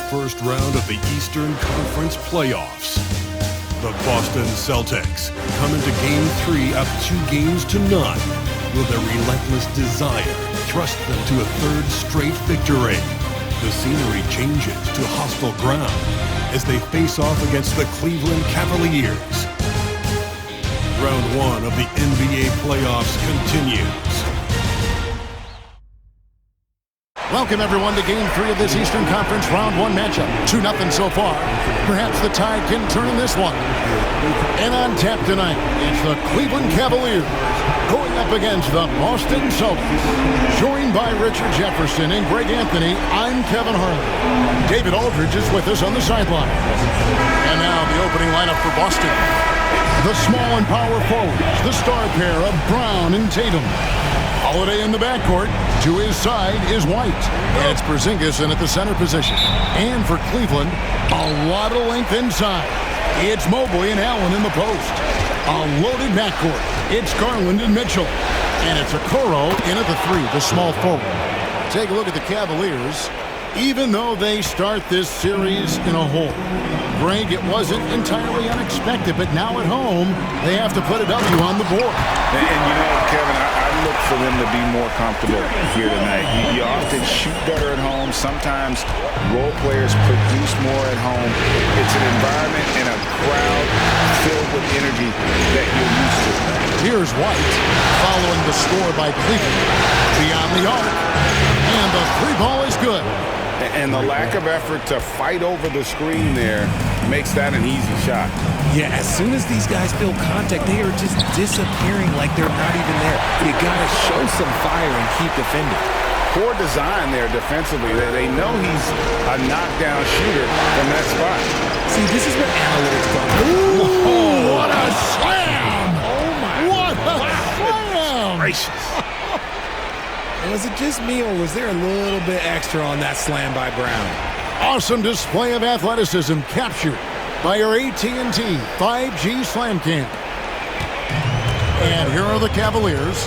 First round of the Eastern Conference playoffs. The Boston Celtics come into Game 3 up 2-0. Will their relentless desire thrust them to a third straight victory? The scenery changes to hostile ground as they face off against the Cleveland Cavaliers. Round 1 of the NBA playoffs continues. Welcome, everyone, to Game 3 of this Eastern Conference Round 1 matchup. 2-0 so far. Perhaps the tide can turn in this one. And on tap tonight, it's the Cleveland Cavaliers going up against the Boston Celtics. Joined by Richard Jefferson and Greg Anthony, I'm Kevin Harlan. David Aldridge is with us on the sideline. And now the opening lineup for Boston. The small and power forwards, the star pair of Brown and Tatum. Holiday in the backcourt. To his side is White. And it's Porzingis in at the center position. And for Cleveland, a lot of length inside. It's Mobley and Allen in the post. A loaded backcourt. It's Garland and Mitchell. And it's Okoro in at the 3, the small forward. Take a look at the Cavaliers. Even though they start this series in a hole, Greg, it wasn't entirely unexpected, but now at home, they have to put a W on the board. And you know, Kevin, I look for them to be more comfortable here tonight. You often shoot better at home. Sometimes role players produce more at home. It's an environment and a crowd filled with energy that you're used to. Here's White following the score by Cleveland. Beyond the arc, and the 3 ball is good. And the lack of effort to fight over the screen there makes that an easy shot. Yeah, as soon as these guys feel contact, they are just disappearing like they're not even there. You gotta show some fire and keep defending. Poor design there defensively. They know he's a knockdown shooter from that spot. See, this is where analytics come. Ooh, what a slam! Oh my! What a slam! Gracious! Was it just me, or was there a little bit extra on that slam by Brown? Awesome display of athleticism captured by your AT&T 5G Slam Cam. And here are the Cavaliers.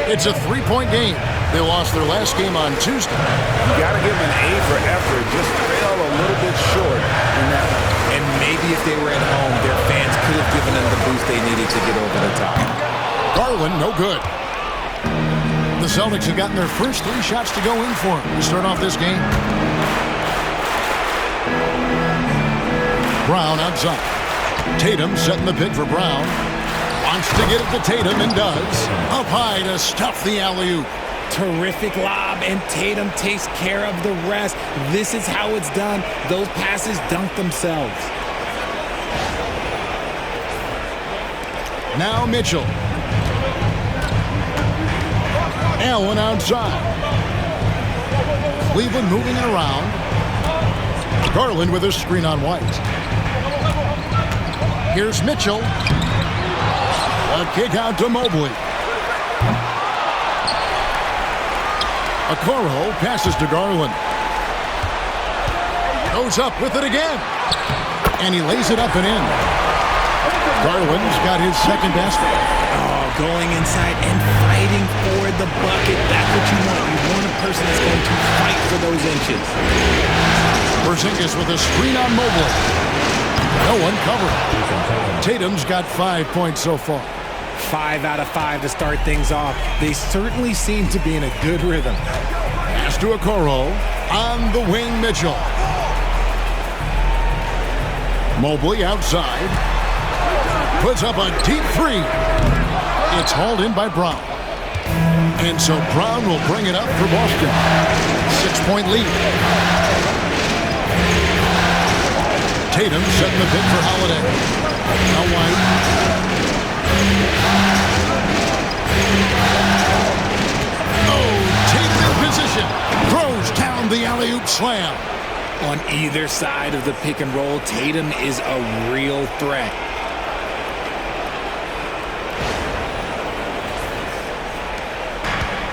It's a 3-point game. They lost their last game on Tuesday. You got to give them an A for effort. Just fell a little bit short in that one. And maybe if they were at home, their fans could have given them the boost they needed to get over the top. Garland, no good. The Celtics have gotten their first 3 shots to go in for them to start off this game. Brown outside. Tatum setting the pick for Brown. Wants to get it to Tatum and does. Up high to stuff the alley-oop. Terrific lob, and Tatum takes care of the rest. This is how it's done. Those passes dunk themselves. Now Mitchell. Allen outside. Cleveland moving it around. Garland with a screen on White. Here's Mitchell. A kick out to Mobley. Okoro passes to Garland. Goes up with it again. And he lays it up and in. Garland's got his second basket. Going inside and fighting for the bucket. That's what you want. You want a person that's going to fight for those inches. Porzingis with a screen on Mobley. No one covered. Tatum's got 5 points so far. 5 out of 5 to start things off. They certainly seem to be in a good rhythm. Pass to Okoro. On the wing, Mitchell. Mobley outside. Puts up a deep 3. It's hauled in by Brown. And so Brown will bring it up for Boston. 6-point lead. Tatum setting the pick for Holiday. Now White. Oh, Tatum in position. Throws down the alley-oop slam. On either side of the pick and roll, Tatum is a real threat.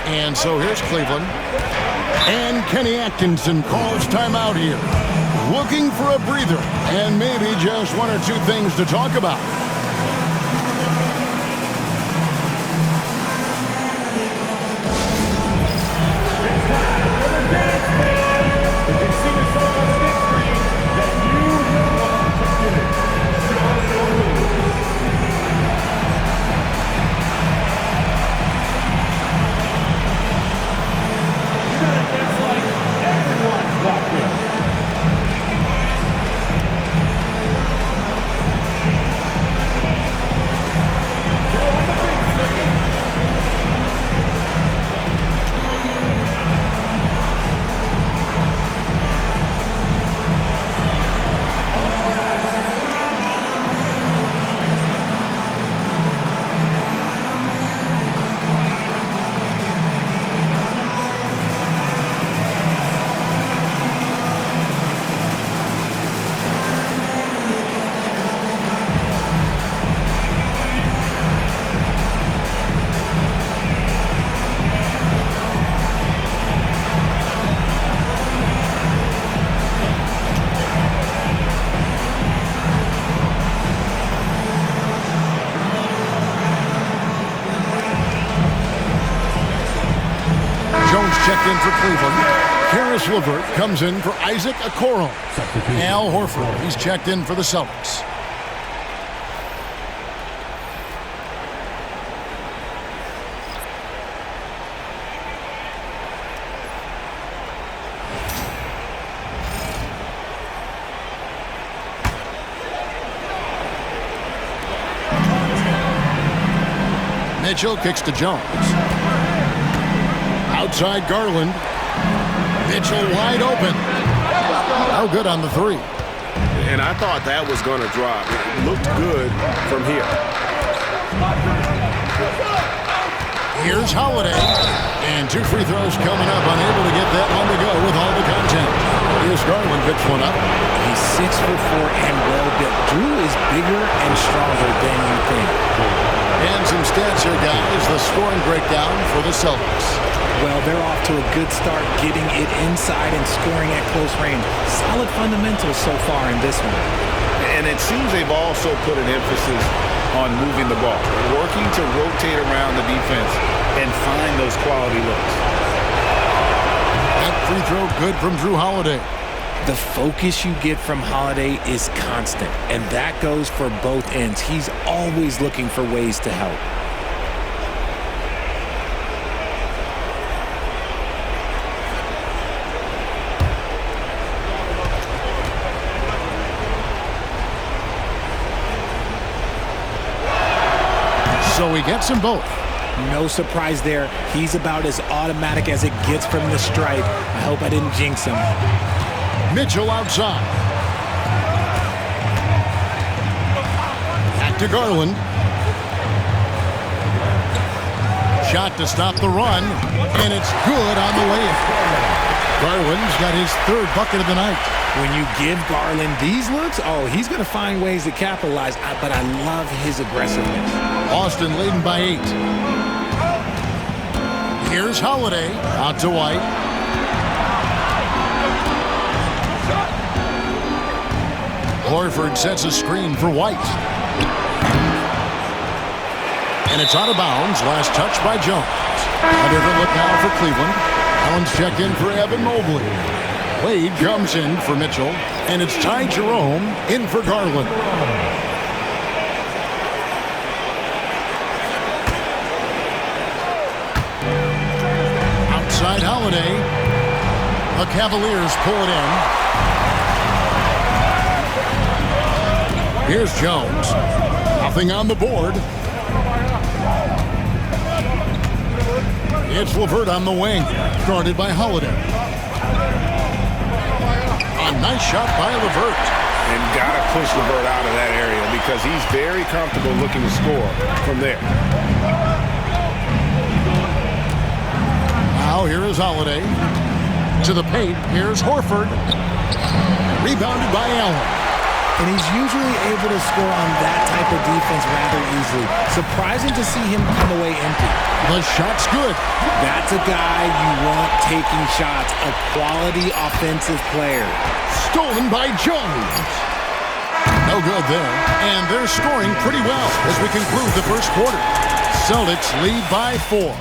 And so here's Cleveland. And Kenny Atkinson calls timeout here. Looking for a breather and maybe just one or two things to talk about. Checked in for Cleveland. Karis LeVert comes in for Isaac Okoro. Al Horford, he's checked in for the Celtics. Mitchell kicks to Jones. Outside Garland. Mitchell wide open. No good on the three. And I thought that was going to drop. It looked good from here. Here's Holiday. And two free throws coming up. Unable to get that one to go with all the content. Here's Garland, picks one up. He's 6'4" and well-built. Drew is bigger and stronger than you think. And some stats here, guys. The scoring breakdown for the Celtics. Well, they're off to a good start getting it inside and scoring at close range. Solid fundamentals so far in this one. And it seems they've also put an emphasis on moving the ball, working to rotate around the defense and find those quality looks. That free throw good from Drew Holiday. The focus you get from Holiday is constant, and that goes for both ends. He's always looking for ways to help. So he gets them both. No surprise there. He's about as automatic as it gets from the stripe. I hope I didn't jinx him. Mitchell outside. Back to Garland. Shot to stop the run, and it's good on the way in. Garland's got his third bucket of the night. When you give Garland these looks, oh, he's going to find ways to capitalize, but I love his aggressiveness. Boston leading by 8. Here's Holiday out to White. Horford sets a screen for White. And it's out of bounds. Last touch by Jones. A different look now for Cleveland. Allen's checked in for Evan Mobley. Wade comes in for Mitchell. And it's Ty Jerome in for Garland. Outside Holiday. The Cavaliers pull it in. Here's Jones. Nothing on the board. It's LeVert on the wing. Guarded by Holiday. A nice shot by LeVert. And got to push LeVert out of that area because he's very comfortable looking to score from there. Now here is Holiday. To the paint. Here's Horford. Rebounded by Allen. and he's usually able to score on that type of defense rather easily. Surprising to see him come away empty. The shot's good. That's a guy you want taking shots, a quality offensive player. Stolen by Jones. No good there. And they're scoring pretty well as we conclude the first quarter. Celtics lead by 4.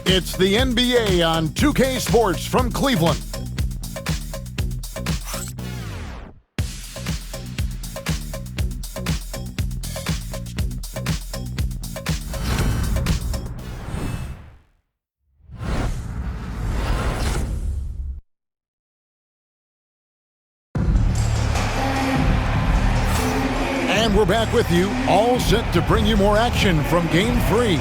It's the NBA on 2K Sports from Cleveland. And we're back with you, all set to bring you more action from Game 3.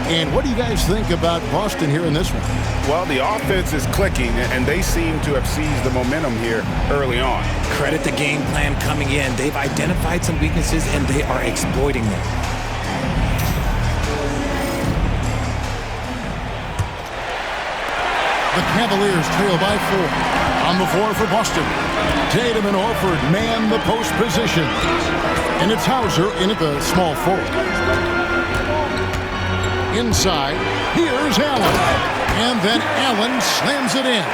And what do you guys think about Boston here in this one? Well, the offense is clicking, and they seem to have seized the momentum here early on. Credit the game plan coming in. They've identified some weaknesses, and they are exploiting them. The Cavaliers trail by 4. On the floor for Boston, Tatum and Horford man the post position. And it's Hauser in at the small forward. Inside, here's Allen. And then Allen slams it in.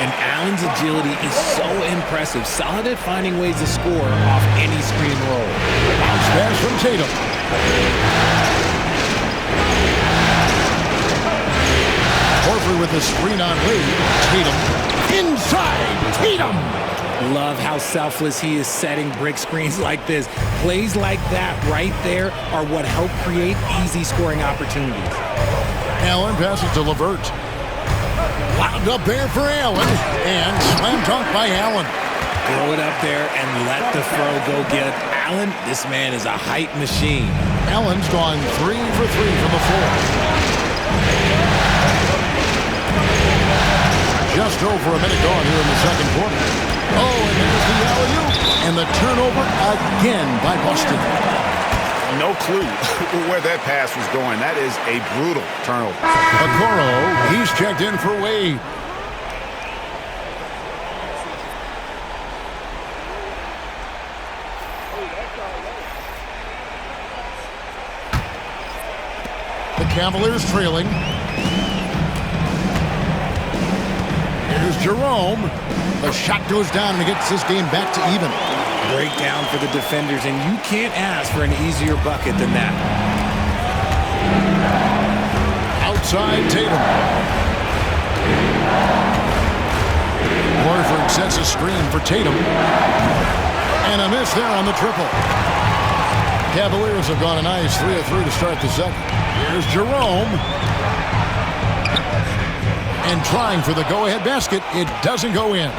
And Allen's agility is so impressive. Solid at finding ways to score off any screen roll. Bounce pass from Tatum. Horford with a screen on lead. Tatum. Inside. Tatum. Love how selfless he is setting brick screens like this. Plays like that right there are what help create easy scoring opportunities. Allen passes to LeVert. Wound up there for Allen. And slam dunk by Allen. Throw it up there and let the throw go get Allen. This man is a height machine. Allen's gone 3 for 3 from the floor. Just over a minute gone here in the second quarter. Oh, and there's the alley-oop. And the turnover again by Boston. No clue where that pass was going. That is a brutal turnover. Okoro, he's checked in for Wade. The Cavaliers trailing. Here's Jerome. The shot goes down and it gets this game back to even. Breakdown for the defenders, and you can't ask for an easier bucket than that. Outside Tatum. Horford sets a screen for Tatum. And a miss there on the triple. Cavaliers have gone a nice 3 of 3 to start the second. Here's Jerome. And trying for the go-ahead basket. It doesn't go in.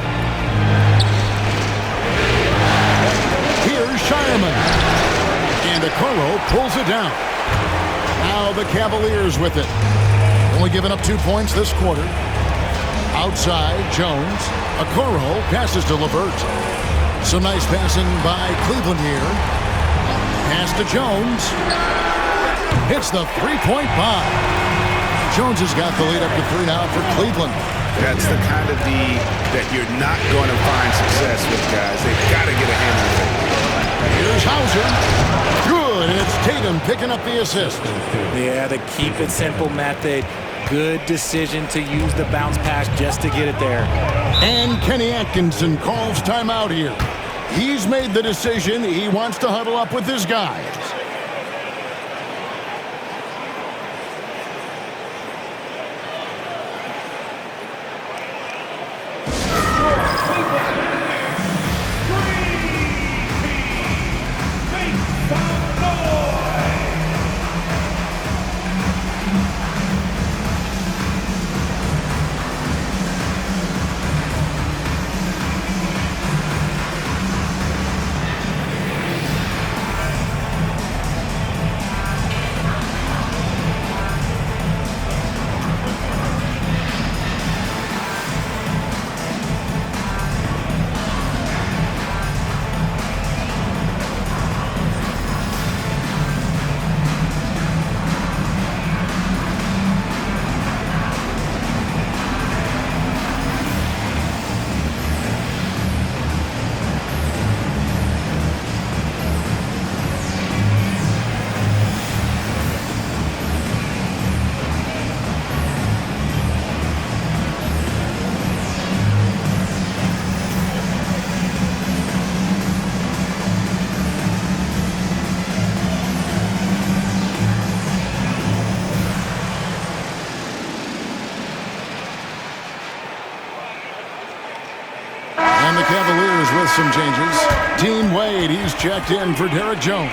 Here's Shireman. And Okoro pulls it down. Now the Cavaliers with it. Only giving up 2 points this quarter. Outside, Jones. Okoro passes to LeVert. Some nice passing by Cleveland here. Pass to Jones. Hits the three-point bomb. Jones has got the lead up to 3 now for Cleveland. That's the kind of D that you're not going to find success with, guys. They've got to get a handle of it. Here's Hauser. Good, and it's Tatum picking up the assist. Yeah, the keep it simple method. Good decision to use the bounce pass just to get it there. And Kenny Atkinson calls timeout here. He's made the decision. He wants to huddle up with his guys. with some changes. Dean Wade, he's checked in for Derek Jones.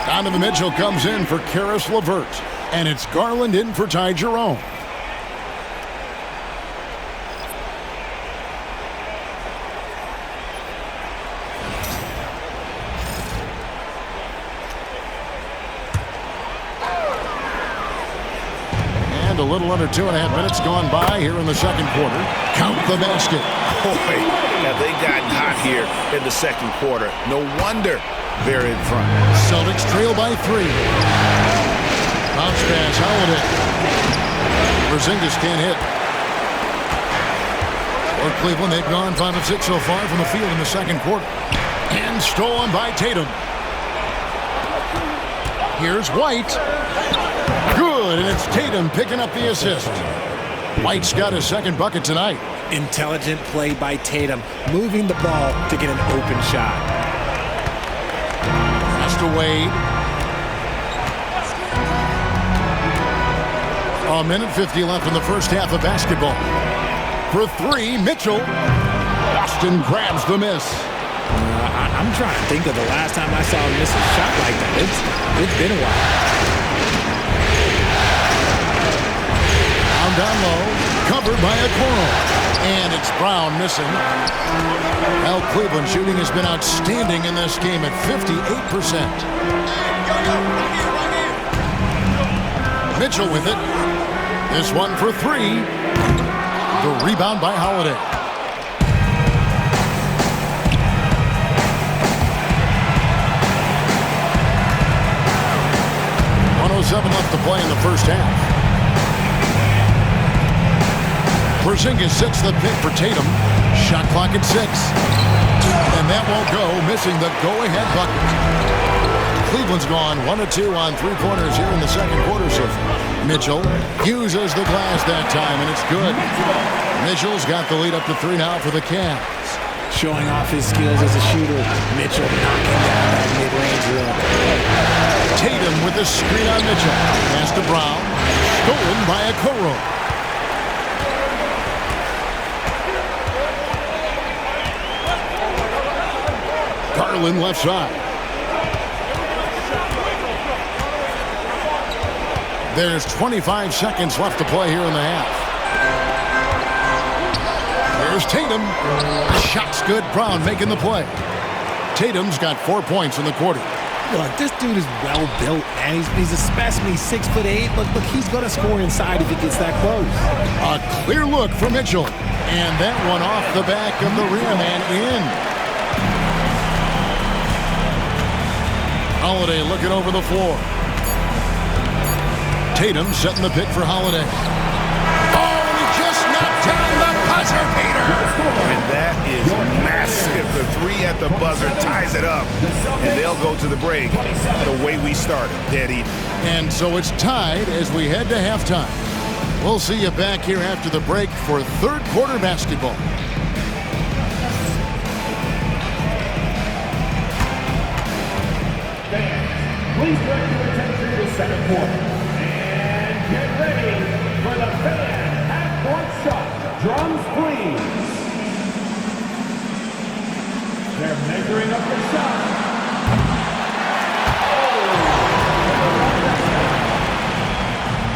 Donovan Mitchell comes in for Karis LeVert. And it's Garland in for Ty Jerome. And a little under 2.5 minutes gone by here in the second quarter. Count the basket. Boy, have they gotten hot here in the second quarter. No wonder they're in front. Celtics trail by 3. Bounce pass, Holiday. Porzingis can't hit. For Cleveland, they've gone 5 of 6 so far from the field in the second quarter. And stolen by Tatum. Here's White. Good, and it's Tatum picking up the assist. White's got his second bucket tonight. Intelligent play by Tatum, moving the ball to get an open shot. Pass to Wade. A minute 50 left in the first half of basketball. For 3, Mitchell. Boston grabs the miss. I'm trying to think of the last time I saw him miss a shot like that. It's been a while. Down low, covered by Okoro. And it's Brown missing. Well, Cleveland shooting has been outstanding in this game at 58%. Mitchell with it. This one for 3. The rebound by Holiday. .107 left to play in the first half. Porzingis sets the pick for Tatum. Shot clock at 6. And that won't go, missing the go-ahead bucket. Cleveland's gone 1 of 2 on 3-pointers here in the second quarter so far. Mitchell uses the glass that time, and it's good. Mitchell's got the lead up to 3 now for the Cavs. Showing off his skills as a shooter. Mitchell knocking down that mid-range rim. Tatum with the screen on Mitchell. Pass to Brown. Stolen by Okoro. Garland left side. There's 25 seconds left to play here in the half. Here's Tatum. Shot's good. Brown making the play. Tatum's got 4 points in the quarter. Look, this dude is well built, man. He's a specimen. He's 6'8". Look, he's going to score inside if he gets that close. A clear look for Mitchell. And that one off the back of the rim and in. Holiday looking over the floor. Tatum setting the pick for Holiday. Oh, and he just knocked down the buzzer beater. And that is massive. The 3 at the buzzer ties it up. And they'll go to the break the way we started, dead even. And so it's tied as we head to halftime. We'll see you back here after the break for third quarter basketball. Please direct your attention to the second quarter. And get ready for the fan half-court shot. Drums, please. They're measuring up the shot.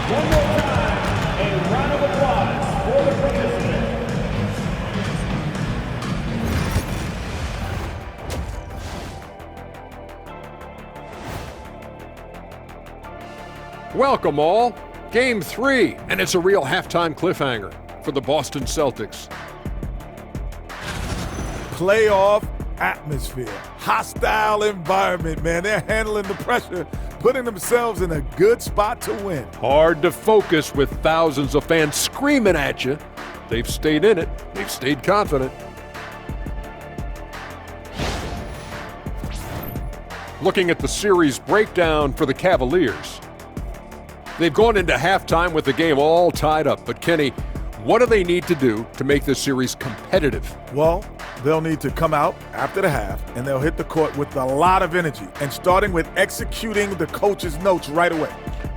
One more time, a round of applause for the participant. Welcome all. Game 3, and it's a real halftime cliffhanger for the Boston Celtics. Playoff atmosphere, hostile environment, man. They're handling the pressure, putting themselves in a good spot to win. Hard to focus with thousands of fans screaming at you. They've stayed in it. They've stayed confident. Looking at the series breakdown for the Cavaliers. They've gone into halftime with the game all tied up. But, Kenny, what do they need to do to make this series competitive? Well, they'll need to come out after the half, and they'll hit the court with a lot of energy, and starting with executing the coach's notes right away.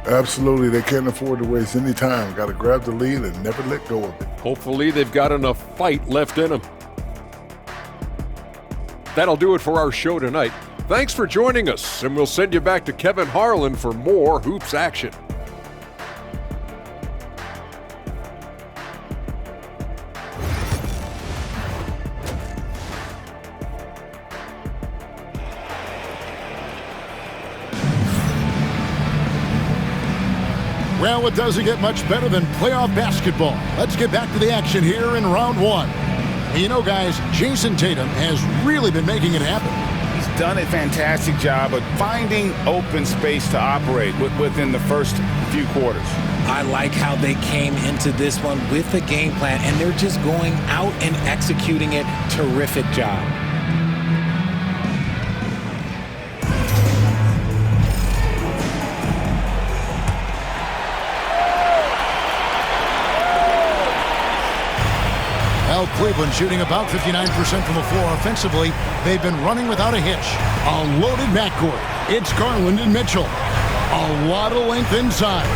Absolutely. They can't afford to waste any time. Got to grab the lead and never let go of it. Hopefully they've got enough fight left in them. That'll do it for our show tonight. Thanks for joining us, and we'll send you back to Kevin Harlan for more hoops action. Well, it doesn't get much better than playoff basketball. Let's get back to the action here in round one. And you know, guys, Jason Tatum has really been making it happen. He's done a fantastic job of finding open space to operate within the first few quarters. I like how they came into this one with a game plan, and they're just going out and executing it. Terrific job. Well, Cleveland shooting about 59% from the floor offensively. They've been running without a hitch. A loaded backcourt. It's Garland and Mitchell. A lot of length inside.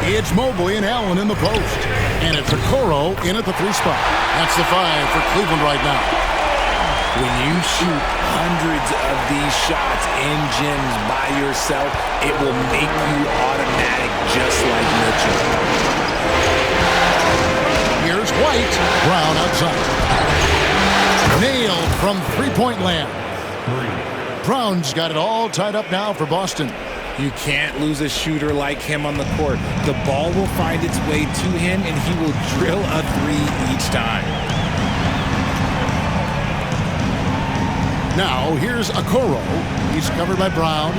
It's Mobley and Allen in the post. And it's Okoro in at the 3 spot. That's the 5 for Cleveland right now. When you shoot hundreds of these shots in gyms by yourself, it will make you automatic just like Mitchell. Here's White. Brown outside. Nailed from three-point land. Brown's got it all tied up now for Boston. You can't lose a shooter like him on the court. The ball will find its way to him, and he will drill a 3 each time. Now, here's Okoro. He's covered by Brown.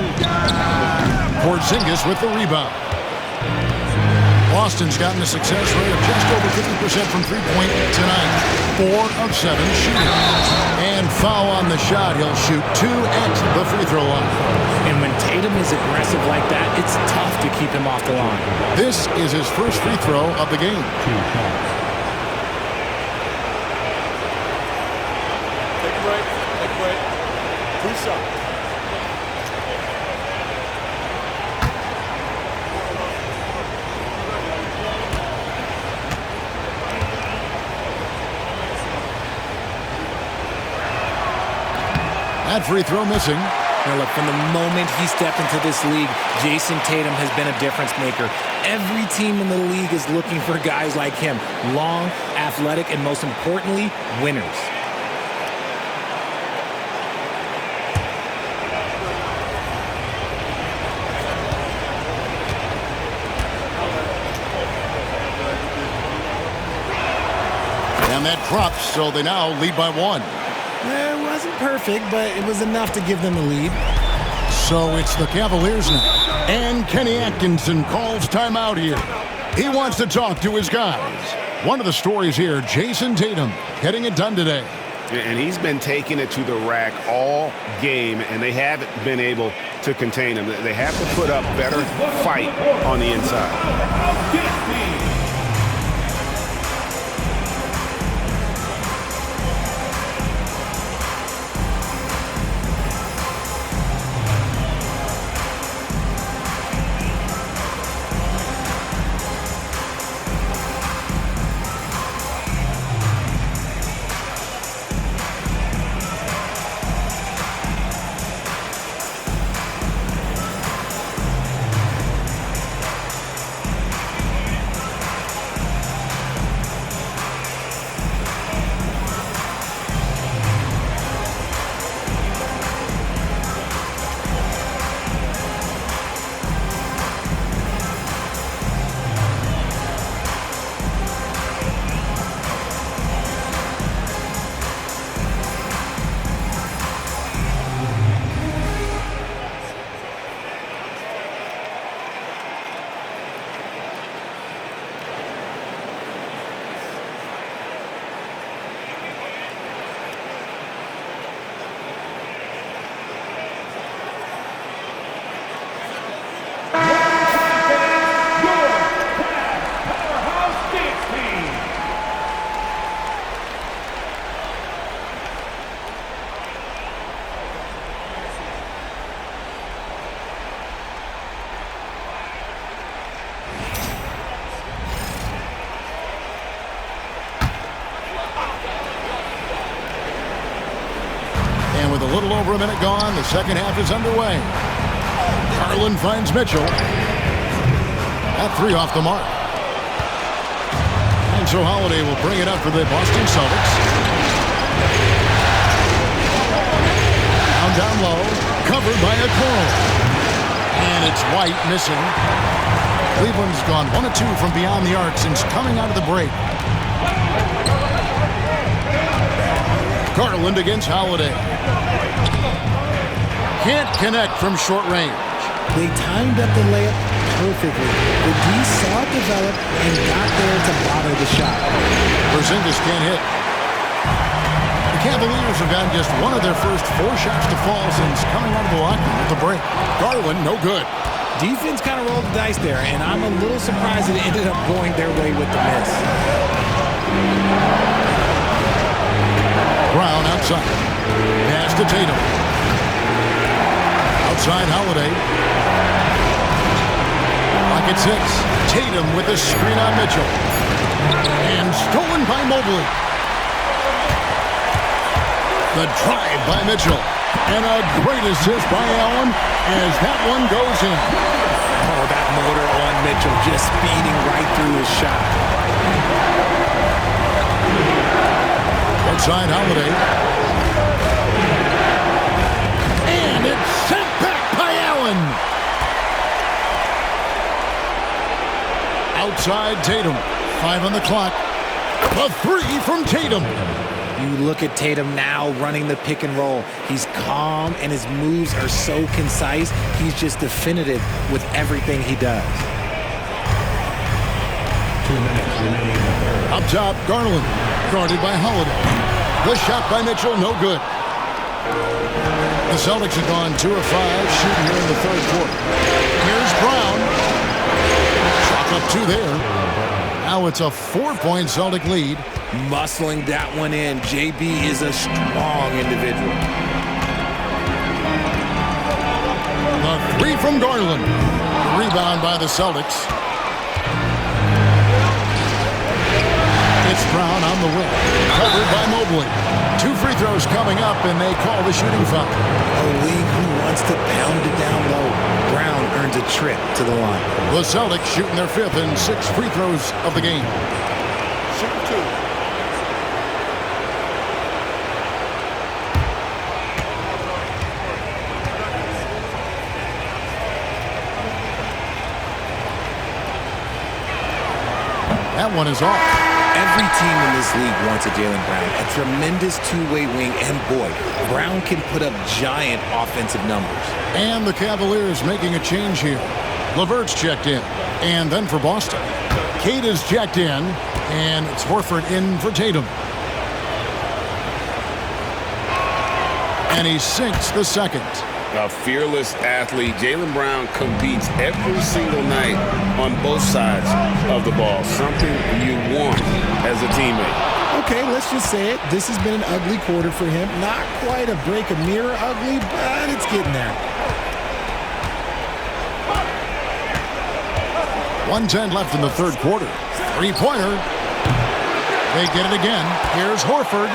Porzingis with the rebound. Boston's gotten a success rate of just over 50% from three-point tonight. 4 of 7 shooting. And foul on the shot. He'll shoot 2 at the free throw line. And when Tatum is aggressive like that, it's tough to keep him off the line. This is his first free throw of the game. Take a break. Take a break. 2 shots. That free throw missing. Now look, from the moment he stepped into this league, Jason Tatum has been a difference maker. Every team in the league is looking for guys like him. Long, athletic, and most importantly, winners. And that drops, so they now lead by 1. It wasn't perfect, but it was enough to give them the lead. So it's the Cavaliers now. And Kenny Atkinson calls timeout here. He wants to talk to his guys. One of the stories here, Jason Tatum getting it done today. And he's been taking it to the rack all game, and they haven't been able to contain him. They have to put up better fight on the inside. little over a minute gone. The second half is underway. Garland finds Mitchell. At 3 off the mark. And so Holiday will bring it up for the Boston Celtics. Down low, covered by a Okoro. And it's White missing. Cleveland's gone 1 of 2 from beyond the arc since coming out of the break. Garland against Holiday. Can't connect from short range. They timed up the layup perfectly. The D saw it develop and got there to bother the shot. Porzingis can't hit. The Cavaliers have gotten just one of their first 4 shots to fall since coming out of the locker room at the break. Garland, no good. Defense kind of rolled the dice there, and I'm a little surprised that it ended up going their way with the miss. Brown outside. Pass to Tatum. Outside Holiday. Rockets hits. Tatum with a screen on Mitchell. And stolen by Mobley. The drive by Mitchell. And a great assist by Allen as that one goes in. Oh, that motor on Mitchell just speeding right through his shot. Outside Holiday. And it's sent back by Allen. Outside Tatum. 5 on the clock. A 3 from Tatum. You look at Tatum now running the pick and roll. He's calm and his moves are so concise. He's just definitive with everything he does. 2 minutes remaining in the third. Up top, Garland. Guarded by Holiday. The shot by Mitchell, no good. The Celtics have gone 2 of 5 shooting here in the third quarter. Here's Brown. Shot up 2 there. Now it's a 4-point Celtic lead. Muscling that one in. JB is a strong individual. The 3 from Garland. Rebound by the Celtics. It's Brown on the wing. Covered by Mobley. 2 free throws coming up, and they call the shooting foul. A league who wants to pound it down low. Brown earns a trip to the line. The Celtics shooting their 5th and 6th free throws of the game. Shoot 2. That one is off. Every team in this league wants a Jaylen Brown, a tremendous two-way wing, and boy, Brown can put up giant offensive numbers. And the Cavaliers making a change here. LeVert's checked in, and then for Boston. Cade is checked in, and it's Horford in for Tatum. And he sinks the second. A fearless athlete. Jaylen Brown competes every single night on both sides of the ball. Something you want as a teammate. Okay, let's just say it. This has been an ugly quarter for him. Not quite a break a mirror ugly, but it's getting there. 1:10 left in the third quarter. 3-pointer. They get it again. Here's Horford.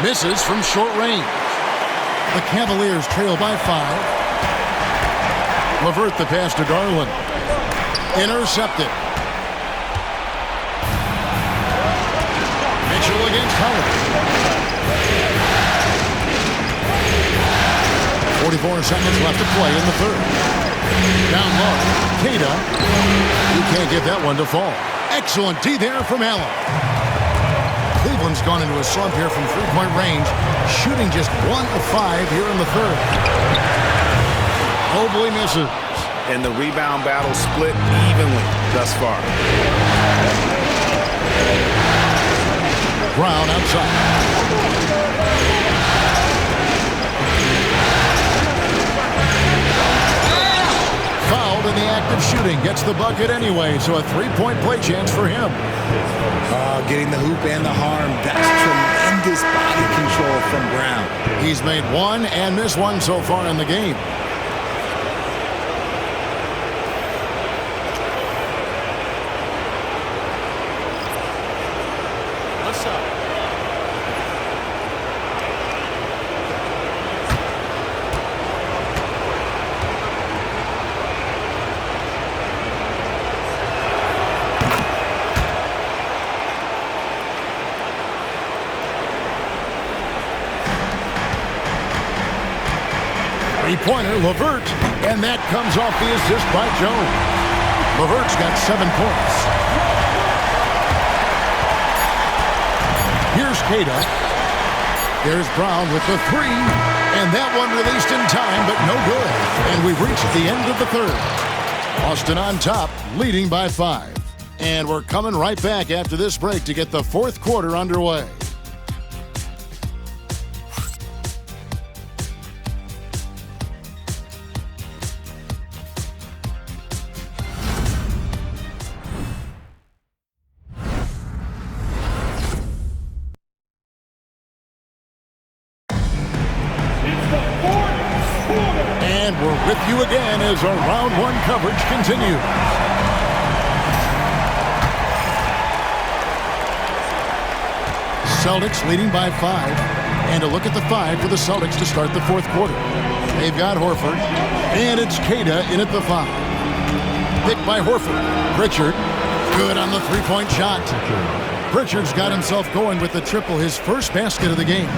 Misses from short range. The Cavaliers trail by 5. LeVert the pass to Garland. Intercepted. Mitchell against Howard. 44 seconds left to play in the third. Down low. Kata. You can't get that one to fall. Excellent D there from Allen. Cleveland's gone into a slump here from 3-point range, shooting just 1 of 5 here in the third. Mobley misses. And the rebound battle split evenly thus far. Brown outside. Fouled in the act of shooting. Gets the bucket anyway, so a 3-point play chance for him. Getting the hoop and the harm. That's tremendous body control from Brown. He's made 1 and missed 1 so far in the game. What's up? three-pointer, LeVert, and that comes off the assist by Jones. LeVert's got 7 points. Here's Cada. There's Brown with the three, and that one released in time, but no good. And we've reached the end of the third. Boston on top, leading by 5. And we're coming right back after this break to get the fourth quarter underway. And we're with you again as our round one coverage continues. Celtics leading by 5. And a look at the 5 for the Celtics to start the fourth quarter. They've got Horford. And it's Cada in at the 5. Picked by Horford. Pritchard. Good on the three-point shot. Pritchard's got himself going with the triple, his first basket of the game.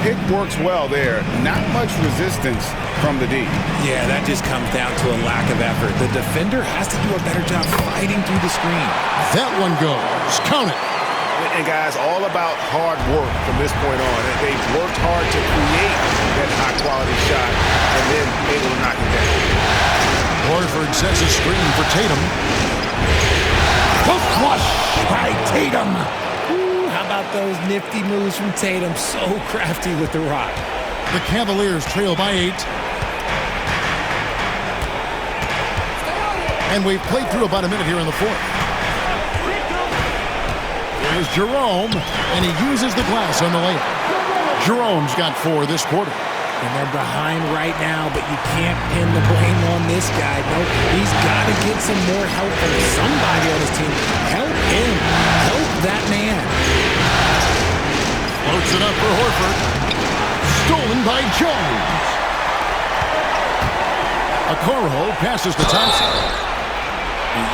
Pick works well there. Not much resistance from the D. Yeah, that just comes down to a lack of effort. The defender has to do a better job fighting through the screen. That one goes. Count it. And guys, all about hard work from this point on. They've worked hard to create that high-quality shot and then able to knock it down. Horford sets a screen for Tatum. Hook flush by Tatum. Ooh, how about those nifty moves from Tatum? So crafty with the rock. The Cavaliers trail by 8. And we've played through about a minute here in the fourth. Here's Jerome, and he uses the glass on the layup. Jerome's got 4 this quarter. And they're behind right now, but you can't pin the blame on this guy. Nope, he's got to get some more help from somebody on his team. Help him. Help that man. Floats it up for Horford. Stolen by Jones. Okoro passes to Thompson.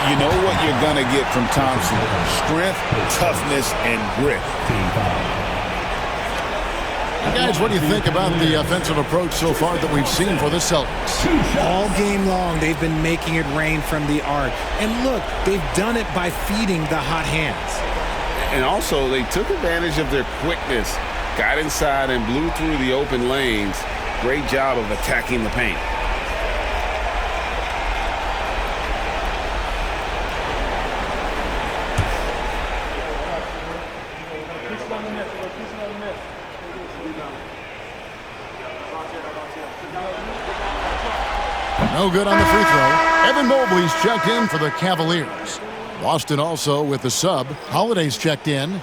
You know what you're going to get from Thompson. Strength, toughness, and grit. Guys, what do you think about the offensive approach so far that we've seen for the Celtics? All game long, they've been making it rain from the arc. And look, they've done it by feeding the hot hands. And also, they took advantage of their quickness, got inside and blew through the open lanes. Great job of attacking the paint. No good on the free throw. Evan Mobley's checked in for the Cavaliers. Boston also with the sub. Holiday's checked in.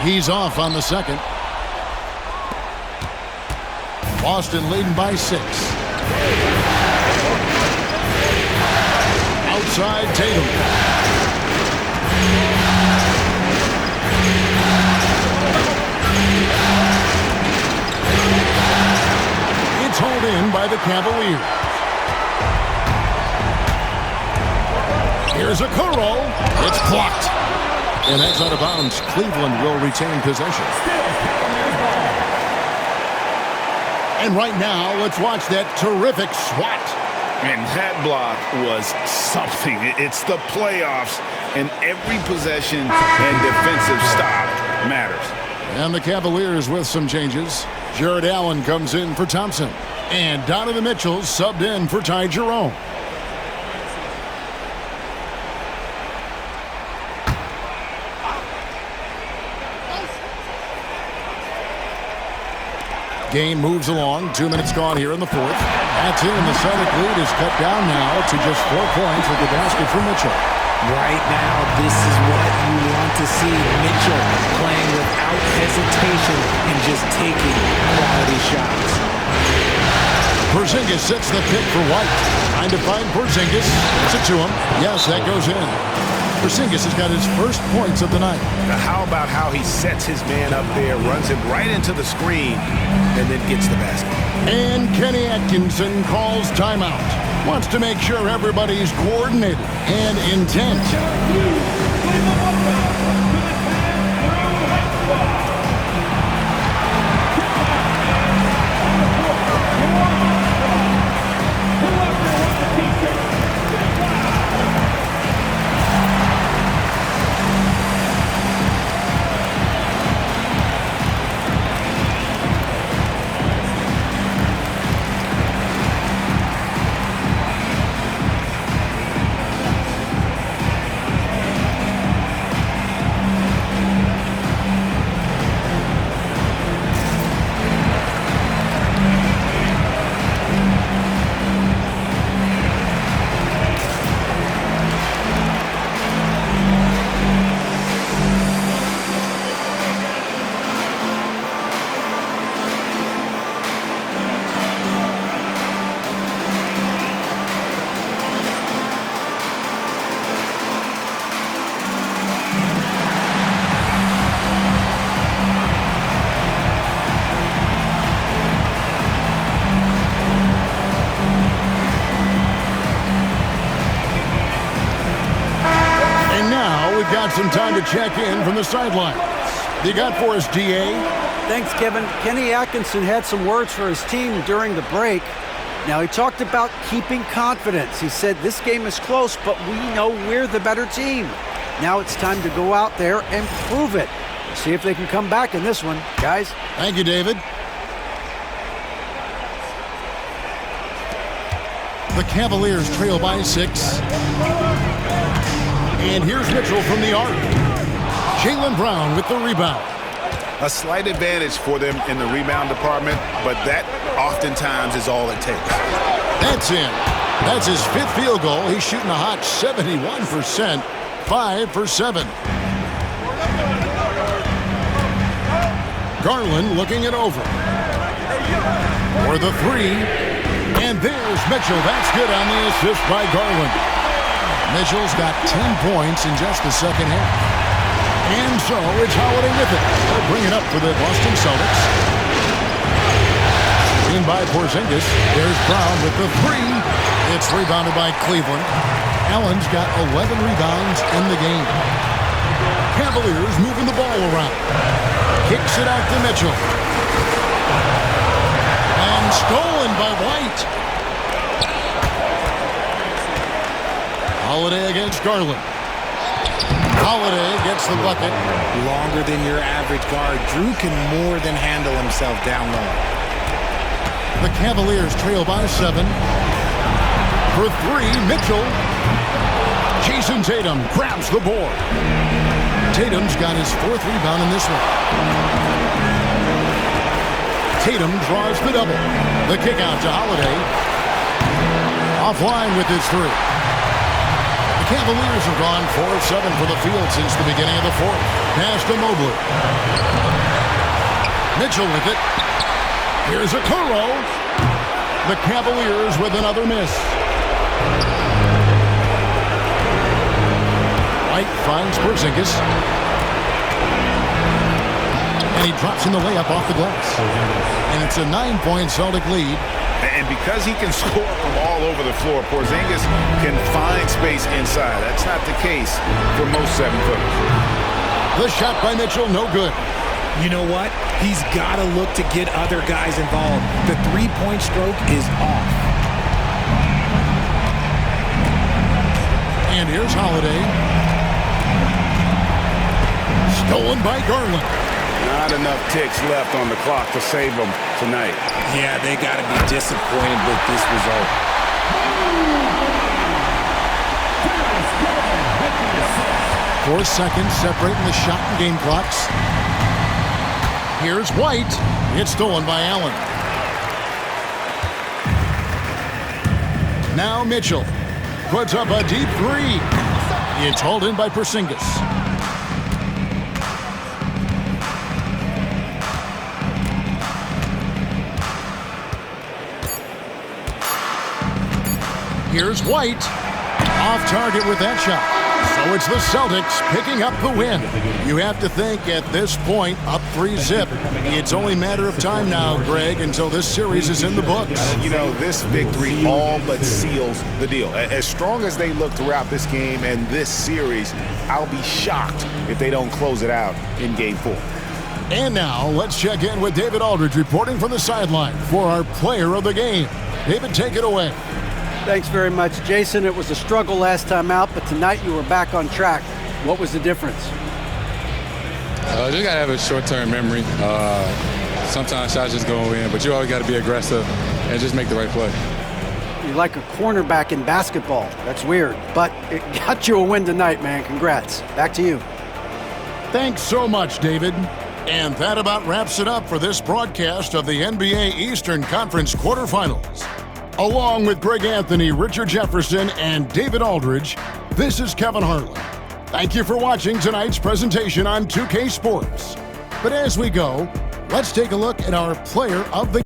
He's off on the second. Boston leading by 6. Outside Tatum. It's hauled in by the Cavaliers. Here's a Okoro. It's blocked. And that's out of bounds. Cleveland will retain possession. And right now, let's watch that terrific swat. And that block was something. It's the playoffs, and every possession and defensive stop matters. And the Cavaliers with some changes. Jared Allen comes in for Thompson. And Donovan Mitchell subbed in for Ty Jerome. Game moves along. 2 minutes gone here in the fourth. That's in. The Celtic lead is cut down now to just 4 points with the basket for Mitchell. Right now, this is what you want to see. Mitchell playing without hesitation and just taking quality shots. Porzingis sets the pick for White. Trying to find Porzingis. Gets it to him. Yes, that goes in. Porzingis has got his first points of the night. Now, how about how he sets his man up there, runs him right into the screen, and then gets the basket. And Kenny Atkinson calls timeout. Wants to make sure everybody's coordinated and intent. Got some time to check in from the sidelines. You got for us, DA? Thanks, Kevin. Kenny Atkinson had some words for his team during the break. Now, he talked about keeping confidence. He said this game is close, but we know we're the better team. Now it's time to go out there and prove it. See if they can come back in this one, guys. Thank you, David. The Cavaliers trail by 6. And here's Mitchell from the arc. Jaylen Brown with the rebound. A slight advantage for them in the rebound department, but that oftentimes is all it takes. That's in. That's his 5th field goal. He's shooting a hot 71%, 5 for 7. Garland looking it over. For the 3. And there's Mitchell. That's good on the assist by Garland. Mitchell's got 10 points in just the second half. And so it's Holiday with it. They'll bring it up for the Boston Celtics. Screen by Porzingis. There's Brown with the 3. It's rebounded by Cleveland. Allen's got 11 rebounds in the game. Cavaliers moving the ball around. Kicks it out to Mitchell. And stolen by White. Holiday against Garland. Holiday gets the bucket. Longer than your average guard. Drew can more than handle himself down low. The Cavaliers trail by 7. For 3, Mitchell. Jason Tatum grabs the board. Tatum's got his 4th rebound in this one. Tatum draws the double. The kick out to Holiday. Offline with his 3. Cavaliers have gone 4 of 7 for the field since the beginning of the 4th. Pass to Mobley. Mitchell with it. Here's a Kuro. The Cavaliers with another miss. White finds Porzingis. And he drops in the layup off the glass. And it's a 9-point Celtic lead. And because he can score from all over the floor, Porzingis can find space inside. That's not the case for most 7-footers. The shot by Mitchell, no good. You know what? He's got to look to get other guys involved. The 3-point stroke is off. And here's Holiday. Stolen by Garland. Not enough ticks left on the clock to save them tonight. Yeah, they got to be disappointed with this result. 4 seconds separating the shot and game clocks. Here's White. It's stolen by Allen. Now Mitchell puts up a deep 3. It's hauled in by Porzingis. Here's White. Off target with that shot. So So it's the Celtics picking up the win. You have to think at this point, up 3-0. It's only a matter of time now, Greg, until this series is in the books. You know, this victory all but seals the deal. As strong as they look throughout this game and this series, I'll be shocked if they don't close it out in Game 4. And now, let's check in with David Aldridge reporting from the sideline for our player of the game. David, take it away. Thanks very much, Jason. It was a struggle last time out, but tonight you were back on track. What was the difference? Just got to have a short-term memory. Sometimes shots just go in, but you always got to be aggressive and just make the right play. You're like a cornerback in basketball. That's weird, but it got you a win tonight, man. Congrats. Back to you. Thanks so much, David. And that about wraps it up for this broadcast of the NBA Eastern Conference quarterfinals. Along with Greg Anthony, Richard Jefferson, and David Aldridge, this is Kevin Harlan. Thank you for watching tonight's presentation on 2K Sports. But as we go, let's take a look at our player of the